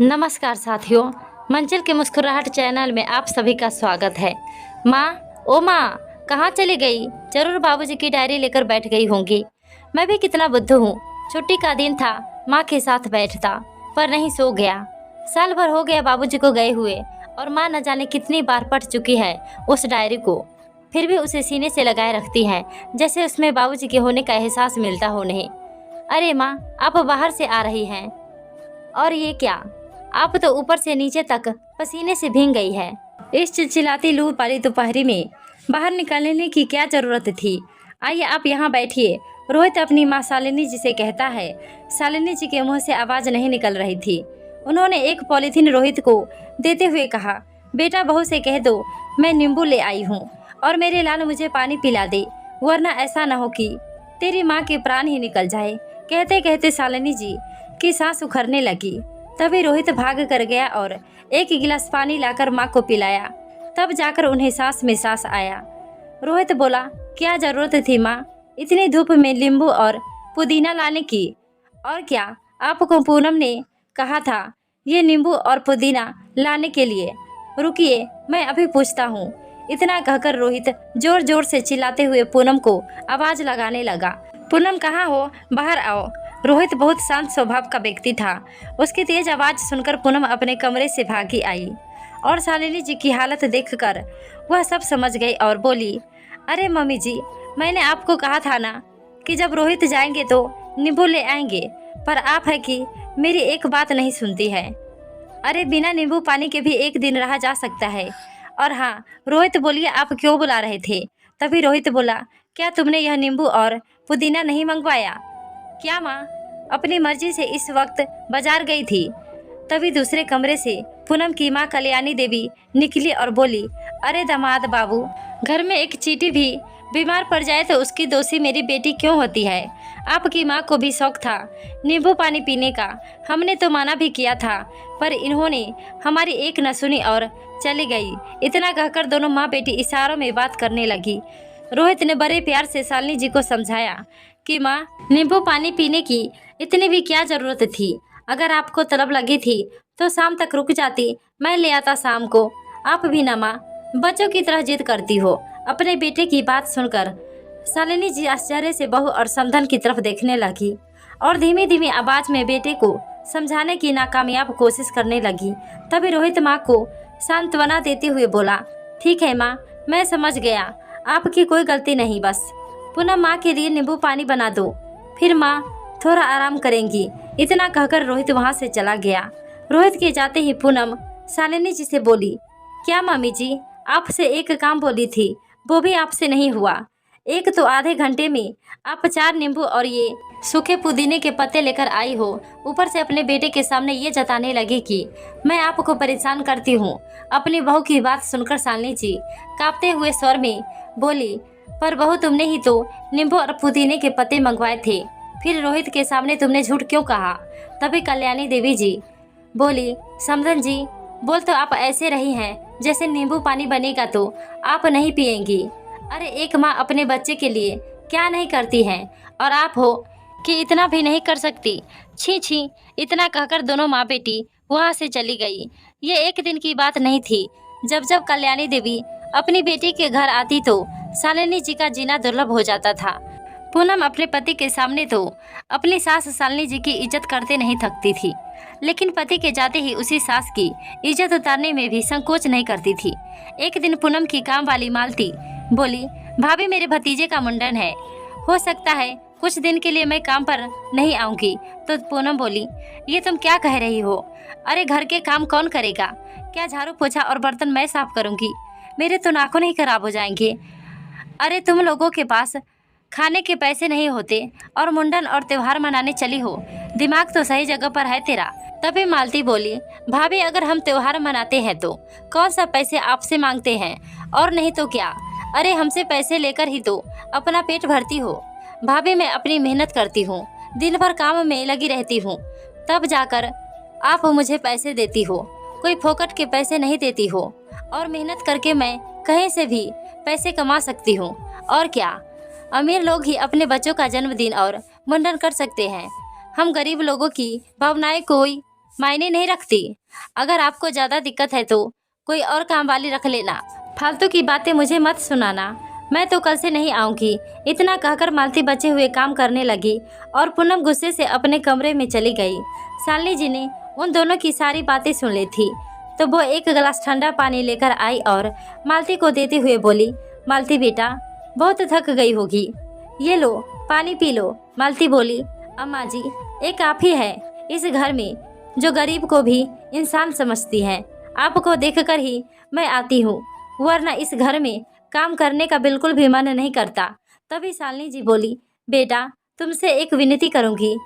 नमस्कार साथियों, मंजिल के मुस्कुराहट चैनल में आप सभी का स्वागत है। माँ, ओ माँ, कहाँ चली गई? जरूर बाबूजी की डायरी लेकर बैठ गई होंगी। मैं भी कितना बुद्धू हूँ। छुट्टी का दिन था, माँ के साथ बैठता, पर नहीं, सो गया। साल भर हो गया बाबूजी को गए हुए, और माँ न जाने कितनी बार पढ़ चुकी है उस डायरी को, फिर भी उसे सीने से लगाए रखती है, जैसे उसमें बाबूजी के होने का एहसास मिलता हो नहीं। अरे माँ, आप बाहर से आ रही हैं, और ये क्या? आप तो ऊपर से नीचे तक पसीने से भीग गई है। इस चिलचिलाती लू वाली दोपहरी में बाहर निकलने की क्या जरूरत थी? आइए आप यहाँ बैठिए। रोहित अपनी माँ शालिनी जी से कहता है। शालिनी जी के मुंह से आवाज़ नहीं निकल रही थी। उन्होंने एक पॉलीथीन रोहित को देते हुए कहा, बेटा बहू से कह दो मैं नींबू ले आई हूँ और मेरे लाल मुझे पानी पिला दे, वरना ऐसा न हो कि तेरी माँ के प्राण ही निकल जाए। कहते कहते शालिनी जी की सांस उखड़ने लगी। तभी रोहित भाग कर गया और एक गिलास पानी लाकर माँ को पिलाया। तब जाकर उन्हें सांस में सांस आया। रोहित बोला, क्या जरूरत थी माँ इतनी धूप में नींबू और पुदीना लाने की? और क्या आपको पूनम ने कहा था ये नींबू और पुदीना लाने के लिए? रुकिए, मैं अभी पूछता हूँ। इतना कहकर रोहित जोर जोर से चिल्लाते हुए पूनम को आवाज लगाने लगा। पूनम कहाँ हो? बाहर आओ। रोहित बहुत शांत स्वभाव का व्यक्ति था। उसकी तेज आवाज़ सुनकर पूनम अपने कमरे से भागी आई और शालिनी जी की हालत देखकर वह सब समझ गई और बोली, अरे मम्मी जी, मैंने आपको कहा था ना कि जब रोहित जाएंगे तो नींबू ले आएंगे, पर आप है कि मेरी एक बात नहीं सुनती है। अरे बिना नींबू पानी के भी एक दिन रहा जा सकता है। और हाँ रोहित, बोलिए आप क्यों बुला रहे थे? तभी रोहित बोला, क्या तुमने यह नींबू और पुदीना नहीं मंगवाया? क्या माँ अपनी मर्जी से इस वक्त बाजार गई थी? तभी दूसरे कमरे से पूनम की माँ कल्याणी देवी निकली और बोली, अरे दामाद बाबू, घर में एक चींटी भी बीमार पड़ जाए तो उसकी दोषी मेरी बेटी क्यों होती है? आपकी माँ को भी शौक था नींबू पानी पीने का। हमने तो मना भी किया था, पर इन्होंने हमारी एक न सुनी और चली गई। इतना कहकर दोनों माँ बेटी इशारों में बात करने लगी। रोहित ने बड़े प्यार से शालिनी जी को समझाया कि माँ, नींबू पानी पीने की इतनी भी क्या जरूरत थी? अगर आपको तलब लगी थी तो शाम तक रुक जाती, मैं ले आता शाम को। आप भी ना माँ, बच्चों की तरह जिद करती हो। अपने बेटे की बात सुनकर शालिनी जी आश्चर्य से बहू और समधन की तरफ देखने लगी और धीमी धीमी आवाज में बेटे को समझाने की नाकामयाब कोशिश करने लगी। तभी रोहित माँ को सांत्वना देते हुए बोला, ठीक है माँ, मैं समझ गया, आपकी कोई गलती नहीं, बस पुनः माँ के लिए नींबू पानी बना दो, फिर माँ थोड़ा आराम करेंगी। इतना कहकर रोहित वहाँ से चला गया। रोहित के जाते ही पूनम शालिनी जी से बोली, क्या मम्मी जी, आपसे एक काम बोली थी, वो भी आपसे नहीं हुआ। एक तो आधे घंटे में आप 4 नींबू और ये सूखे पुदीने के पत्ते लेकर आई हो, ऊपर से अपने बेटे के सामने ये जताने लगी कि मैं आपको परेशान करती हूँ। अपनी बहू की बात सुनकर शालिनी जी कांपते हुए स्वर में बोली, पर बहू, तुमने ही तो नींबू और पुदीने के पत्ते मंगवाए थे, फिर रोहित के सामने तुमने झूठ क्यों कहा? तभी कल्याणी देवी जी बोली, समधन जी, बोल तो आप ऐसे रही हैं जैसे नींबू पानी बनेगा तो आप नहीं पिएंगी। अरे एक माँ अपने बच्चे के लिए क्या नहीं करती है, और आप हो कि इतना भी नहीं कर सकती। छी छी। इतना कहकर दोनों माँ बेटी वहाँ से चली गई। ये एक दिन की बात नहीं थी। जब जब कल्याणी देवी अपनी बेटी के घर आती तो शालिनी जी का जीना दुर्लभ हो जाता था। पूनम अपने पति के सामने तो अपनी सास शालिनी जी की इज्जत करते नहीं थकती थी, लेकिन पति के जाते ही उसी सास की इज्जत उतारने में भी संकोच नहीं करती थी। एक दिन पूनम की काम वाली मालती बोली, भाभी, मेरे भतीजे का मुंडन है, हो सकता है कुछ दिन के लिए मैं काम पर नहीं आऊँगी। तो पूनम बोली, ये तुम क्या कह रही हो? अरे घर के काम कौन करेगा? क्या झाड़ू पोछा और बर्तन मैं साफ करूँगी? मेरे तो नाखून ही खराब हो जाएंगे। अरे तुम लोगों के पास खाने के पैसे नहीं होते और मुंडन और त्योहार मनाने चली हो। दिमाग तो सही जगह पर है तेरा। तभी मालती बोली, भाभी, अगर हम त्योहार मनाते हैं तो कौन सा पैसे आपसे मांगते हैं, और नहीं तो क्या? अरे हमसे पैसे लेकर ही तो अपना पेट भरती हो। भाभी, मैं अपनी मेहनत करती हूँ, दिन भर काम में लगी रहती हूँ, तब जाकर आप मुझे पैसे देती हो। कोई फोकट के पैसे नहीं देती हो, और मेहनत करके मैं कहीं से भी पैसे कमा सकती हूँ। और क्या, अमीर लोग ही अपने बच्चों का जन्मदिन और मुंडन कर सकते हैं। हम गरीब लोगों की भावनाएं कोई मायने नहीं रखती। अगर आपको ज़्यादा दिक्कत है तो कोई और काम वाली रख लेना, फालतू की बातें मुझे मत सुनाना। मैं तो कल से नहीं आऊँगी। इतना कहकर मालती बचे हुए काम करने लगी और पूनम गुस्से से अपने कमरे में चली गई। शालिनी जी ने उन दोनों की सारी बातें सुन ली थी तो वो एक गिलास ठंडा पानी लेकर आई और मालती को देते हुए बोली, मालती बेटा बहुत थक गई होगी, ये लो पानी पी लो। मालती बोली, अम्मा जी एक आप ही है इस घर में जो गरीब को भी इंसान समझती है। आपको देखकर ही मैं आती हूँ, वरना इस घर में काम करने का बिल्कुल भी मन नहीं करता। तभी शालिनी जी बोली, बेटा तुमसे एक विनती करूँगी,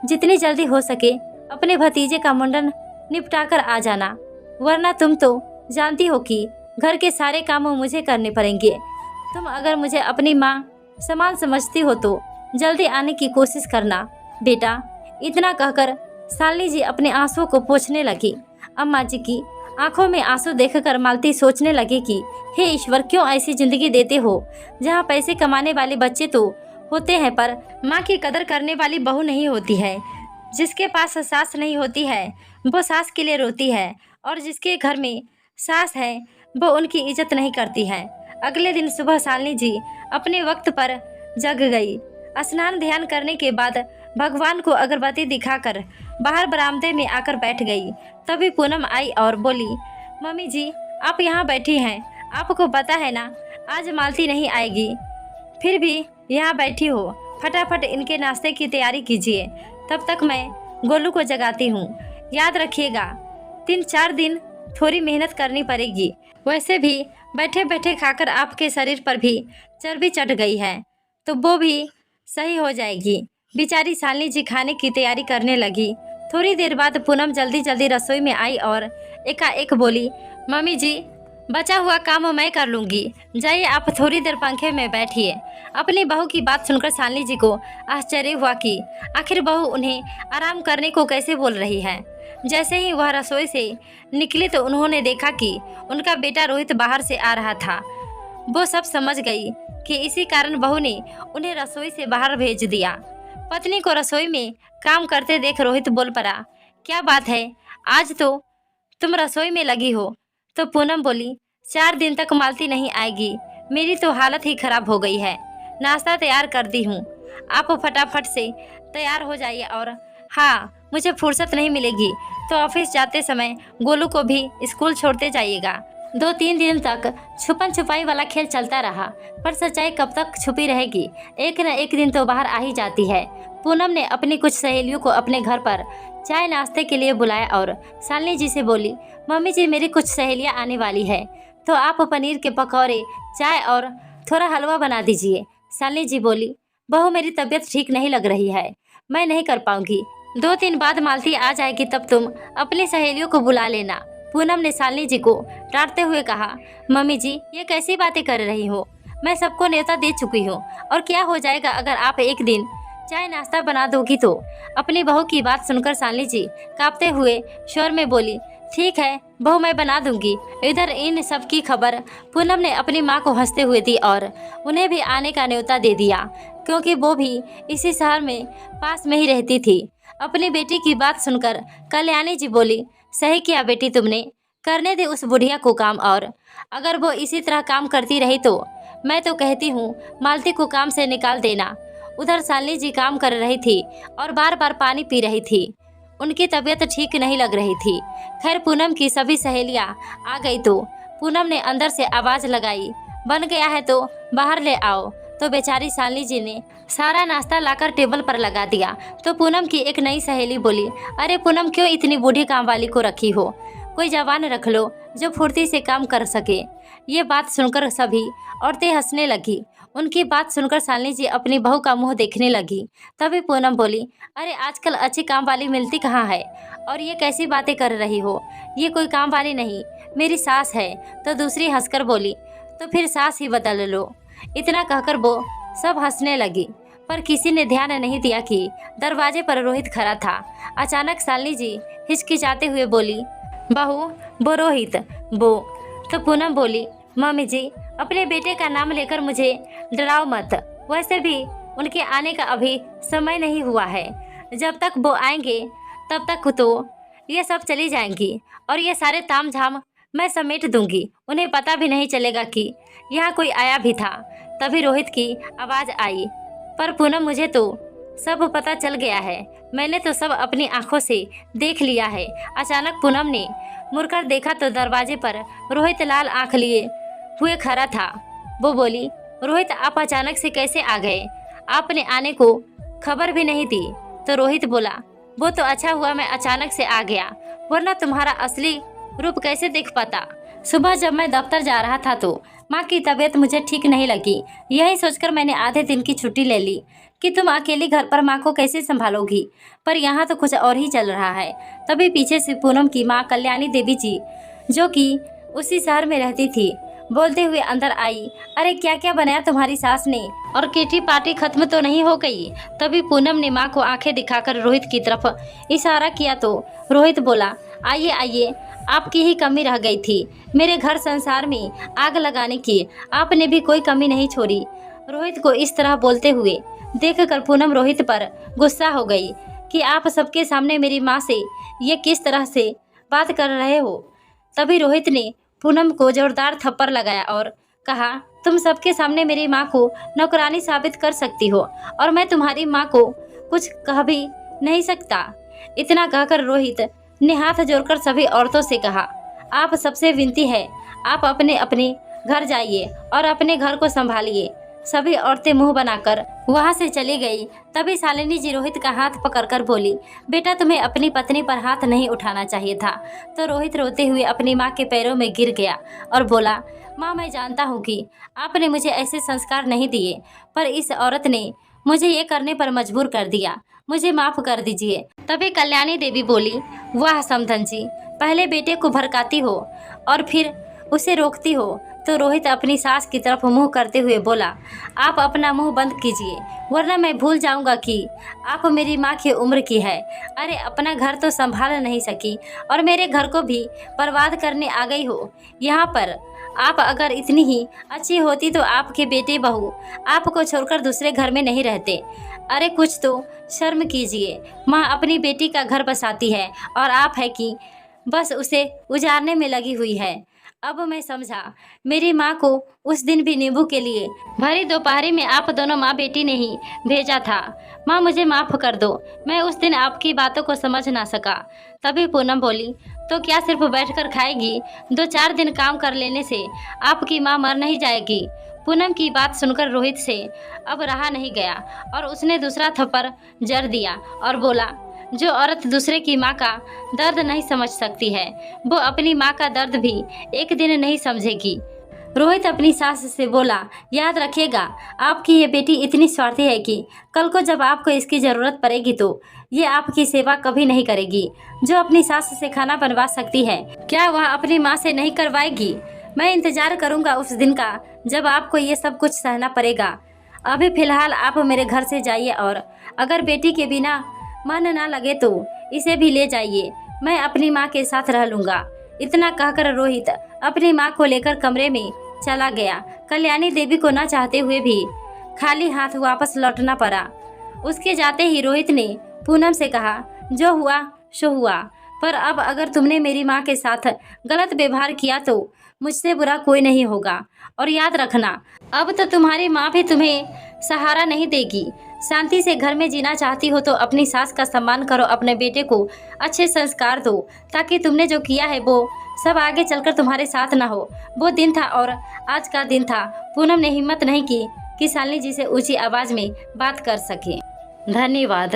जितनी जल्दी हो सके अपने भतीजे का मुंडन निपटा कर आ जाना, वरना तुम तो जानती हो कि घर के सारे काम मुझे करने पड़ेंगे। तुम अगर मुझे अपनी माँ समान समझती हो तो जल्दी आने की कोशिश करना बेटा। इतना कहकर शालिनी जी अपने आंसुओं को पोंछने लगी। अम्मा जी की आंखों में आंसू देखकर मालती सोचने लगी कि हे ईश्वर, क्यों ऐसी जिंदगी देते हो जहाँ पैसे कमाने वाले बच्चे तो होते हैं पर माँ की कदर करने वाली बहू नहीं होती है। जिसके पास सास नहीं होती है वो सास के लिए रोती है और जिसके घर में सास है वो उनकी इज्जत नहीं करती है। अगले दिन सुबह शालिनी जी अपने वक्त पर जग गई। स्नान ध्यान करने के बाद भगवान को अगरबत्ती दिखाकर बाहर बरामदे में आकर बैठ गई। तभी पूनम आई और बोली, मम्मी जी आप यहाँ बैठी हैं, आपको पता है ना आज मालती नहीं आएगी, फिर भी यहाँ बैठी हो। फटाफट इनके नाश्ते की तैयारी कीजिए, तब तक मैं गोलू को जगाती हूँ। याद रखिएगा 3-4 दिन थोड़ी मेहनत करनी पड़ेगी। वैसे भी बैठे बैठे खाकर आपके शरीर पर भी चर्बी चढ़ गई है तो वो भी सही हो जाएगी। बेचारी शालिनी जी खाने की तैयारी करने लगी। थोड़ी देर बाद पूनम जल्दी जल्दी रसोई में आई और एकाएक बोली, मम्मी जी बचा हुआ काम मैं कर लूँगी, जाइए आप थोड़ी देर पंखे में बैठिए। अपनी बहू की बात सुनकर शालिनी जी को आश्चर्य हुआ कि आखिर बहू उन्हें आराम करने को कैसे बोल रही है। जैसे ही वह रसोई से निकली तो उन्होंने देखा कि उनका बेटा रोहित बाहर से आ रहा था। वो सब समझ गई कि इसी कारण बहू ने उन्हें रसोई से बाहर भेज दिया। पत्नी को रसोई में काम करते देख रोहित बोल पड़ा, क्या बात है आज तो तुम रसोई में लगी हो। तो पूनम बोली, 4 दिन तक मालती नहीं आएगी, मेरी तो हालत ही खराब हो गई है। नाश्ता तैयार कर दी हूँ, आप फटाफट से तैयार हो जाइए। और हाँ, मुझे फुर्सत नहीं मिलेगी तो ऑफिस जाते समय गोलू को भी स्कूल छोड़ते जाइएगा। 2-3 दिन तक छुपन छुपाई वाला खेल चलता रहा, पर सच्चाई कब तक छुपी रहेगी, एक न एक दिन तो बाहर आ ही जाती है। पूनम ने अपनी कुछ सहेलियों को अपने घर पर चाय नाश्ते के लिए बुलाया और शालिनी जी से बोली, मम्मी जी मेरी कुछ सहेलियां आने वाली है तो आप पनीर के पकौड़े, चाय और थोड़ा हलवा बना दीजिए। शालिनी जी बोली, बहू मेरी तबीयत ठीक नहीं लग रही है, मैं नहीं कर पाऊंगी। 2 दिन बाद मालती आ जाएगी तब तुम अपनी सहेलियों को बुला लेना। पूनम ने शालिनी जी को डांटते हुए कहा, मम्मी जी ये कैसी बातें कर रही हो, मैं सबको न्योता दे चुकी हूँ और क्या हो जाएगा अगर आप एक दिन चाय नाश्ता बना दोगी तो। अपनी बहू की बात सुनकर शालिनी जी कांपते हुए शोर में बोली, ठीक है बहू मैं बना दूंगी। इधर इन सब की खबर पूनम ने अपनी माँ को हंसते हुए दी और उन्हें भी आने का न्योता दे दिया, क्योंकि वो भी इसी शहर में पास में ही रहती थी। अपनी बेटी की बात सुनकर कल्याणी जी बोली, सही किया बेटी तुमने, करने दे उस बुढ़िया को काम, और अगर वो इसी तरह काम करती रही तो मैं तो कहती हूँ मालती को काम से निकाल देना। उधर शालिनी जी काम कर रही थी और बार बार पानी पी रही थी, उनकी तबीयत ठीक नहीं लग रही थी। खैर पूनम की सभी सहेलियां आ गई तो पूनम ने अंदर से आवाज़ लगाई, बन गया है तो बाहर ले आओ। तो बेचारी शालिनी जी ने सारा नाश्ता लाकर टेबल पर लगा दिया। तो पूनम की एक नई सहेली बोली, अरे पूनम क्यों इतनी बूढ़ी काम वाली को रखी हो, कोई जवान रख लो जो फुर्ती से काम कर सके। ये बात सुनकर सभी औरतें हंसने लगी। उनकी बात सुनकर शालिनी जी अपनी बहू का मुंह देखने लगी। तभी पूनम बोली, अरे आजकल अच्छी काम वाली मिलती कहाँ है, और ये कैसी बातें कर रही हो, ये कोई काम वाली नहीं मेरी सास है। तो दूसरी हंसकर बोली, तो फिर सास ही बदल लो। इतना कहकर वो सब हंसने लगी, पर किसी ने ध्यान नहीं दिया कि दरवाजे पर रोहित खड़ा था। अचानक शालिनी जी हिचकिचाते हुए बोली, बहू वो रोहित वो। तो पूनम बोली, मम्मी जी अपने बेटे का नाम लेकर मुझे डराओ मत, वैसे भी उनके आने का अभी समय नहीं हुआ है, जब तक वो आएंगे तब तक तो ये सब चली जाएंगी और ये सारे ताम झाम मैं समेट दूंगी। उन्हें पता भी नहीं चलेगा कि यहाँ कोई आया भी था। तभी रोहित की आवाज़ आई, पर पूनम मुझे तो सब पता चल गया है। मैंने तो सब अपनी आंखों से देख लिया है। अचानक पूनम ने मुड़कर देखा तो दरवाजे पर रोहित लाल आंख लिए हुए खड़ा था। वो बोली, रोहित आप अचानक से कैसे आ गए? आपने आने को खबर भी नहीं दी। तो रोहित बोला, वो तो अच्छा हुआ मैं अचानक से आ गया, वरना तुम्हारा असली रूप कैसे देख पाता। सुबह जब मैं दफ्तर जा रहा था तो माँ की तबीयत मुझे ठीक नहीं लगी। यही सोचकर मैंने आधे दिन की छुट्टी ले ली कि तुम अकेली घर पर माँ को कैसे संभालोगी। पर यहाँ तो कुछ और ही चल रहा है। तभी पीछे से पूनम की माँ कल्याणी देवी जी, जो कि उसी शहर में रहती थी, बोलते हुए अंदर आई। अरे क्या क्या बनाया तुम्हारी सास ने, और किटी पार्टी खत्म तो नहीं हो गई? तभी पूनम ने माँ को आंखें दिखाकर रोहित की तरफ इशारा किया तो रोहित बोला, आइए आइए, आपकी ही कमी रह गई थी मेरे घर संसार में आग लगाने की। आपने भी कोई कमी नहीं छोड़ी। रोहित को इस तरह बोलते हुए देखकर पूनम रोहित पर गुस्सा हो गई कि आप सबके सामने मेरी माँ से ये किस तरह से बात कर रहे हो। तभी रोहित ने पूनम को जोरदार थप्पड़ लगाया और कहा, तुम सबके सामने मेरी माँ को नौकरानी साबित कर सकती हो और मैं तुम्हारी माँ को कुछ कह भी नहीं सकता। इतना कहकर रोहित ने हाथ जोड़कर सभी औरतों से कहा, आप सबसे विनती है, आप अपने अपने घर जाइए और अपने घर को संभालिए। सभी औरतें मुंह बनाकर वहां से चली गई। तभी शालिनी जी रोहित का हाथ पकड़कर बोली, बेटा तुम्हें अपनी पत्नी पर हाथ नहीं उठाना चाहिए था। तो रोहित रोते हुए अपनी माँ के पैरों में गिर गया और बोला, माँ मैं जानता हूँ कि आपने मुझे ऐसे संस्कार नहीं दिए, पर इस औरत ने मुझे ये करने पर मजबूर कर दिया, मुझे माफ़ कर दीजिए। तभी कल्याणी देवी बोली, वाह समधन जी, पहले बेटे को भड़काती हो और फिर उसे रोकती हो। तो रोहित अपनी सास की तरफ मुंह करते हुए बोला, आप अपना मुंह बंद कीजिए, वरना मैं भूल जाऊंगा कि आप मेरी माँ की उम्र की है। अरे अपना घर तो संभाल नहीं सकी और मेरे घर को भी बर्बाद करने आ गई हो। यहाँ पर आप अगर इतनी ही अच्छी होती तो आपके बेटे बहू आपको छोड़कर दूसरे घर में नहीं रहते। अरे कुछ तो शर्म कीजिए। माँ अपनी बेटी का घर बसाती है और आप है कि बस उसे उजाड़ने में लगी हुई है। अब मैं समझा, मेरी माँ को उस दिन भी नींबू के लिए भरी दोपहरी में आप दोनों माँ बेटी ने ही भेजा था। माँ मुझे माफ़ कर दो, मैं उस दिन आपकी बातों को समझ ना सका। तभी पूनम बोली, तो क्या सिर्फ बैठकर खाएगी? 2-4 दिन काम कर लेने से आपकी माँ मर नहीं जाएगी। पूनम की बात सुनकर रोहित से अब रहा नहीं गया और उसने दूसरा थप्पड़ जड़ दिया और बोला, जो औरत दूसरे की माँ का दर्द नहीं समझ सकती है, वो अपनी माँ का दर्द भी एक दिन नहीं समझेगी। रोहित अपनी सास से बोला, याद रखिएगा, आपकी ये बेटी इतनी स्वार्थी है कि कल को जब आपको इसकी ज़रूरत पड़ेगी तो ये आपकी सेवा कभी नहीं करेगी। जो अपनी सास से खाना बनवा सकती है, क्या वह अपनी माँ से नहीं करवाएगी? मैं इंतज़ार करूँगा उस दिन का जब आपको ये सब कुछ सहना पड़ेगा। अभी फ़िलहाल आप मेरे घर से जाइए और अगर बेटी के बिना मन ना लगे तो इसे भी ले जाइए, मैं अपनी माँ के साथ रह लूँगा। इतना कहकर रोहित अपनी माँ को लेकर कमरे में चला गया। कल्याणी देवी को न चाहते हुए भी खाली हाथ वापस लौटना पड़ा। उसके जाते ही रोहित ने पूनम से कहा, जो हुआ सो हुआ, पर अब अगर तुमने मेरी माँ के साथ गलत व्यवहार किया तो मुझसे बुरा कोई नहीं होगा। और याद रखना, अब तो तुम्हारी माँ भी तुम्हें सहारा नहीं देगी। शांति से घर में जीना चाहती हो तो अपनी सास का सम्मान करो, अपने बेटे को अच्छे संस्कार दो, ताकि तुमने जो किया है वो सब आगे चलकर तुम्हारे साथ ना हो। वो दिन था और आज का दिन था। पूनम ने हिम्मत नहीं की कि शालिनी जी से ऊंची आवाज़ में बात कर सके। धन्यवाद।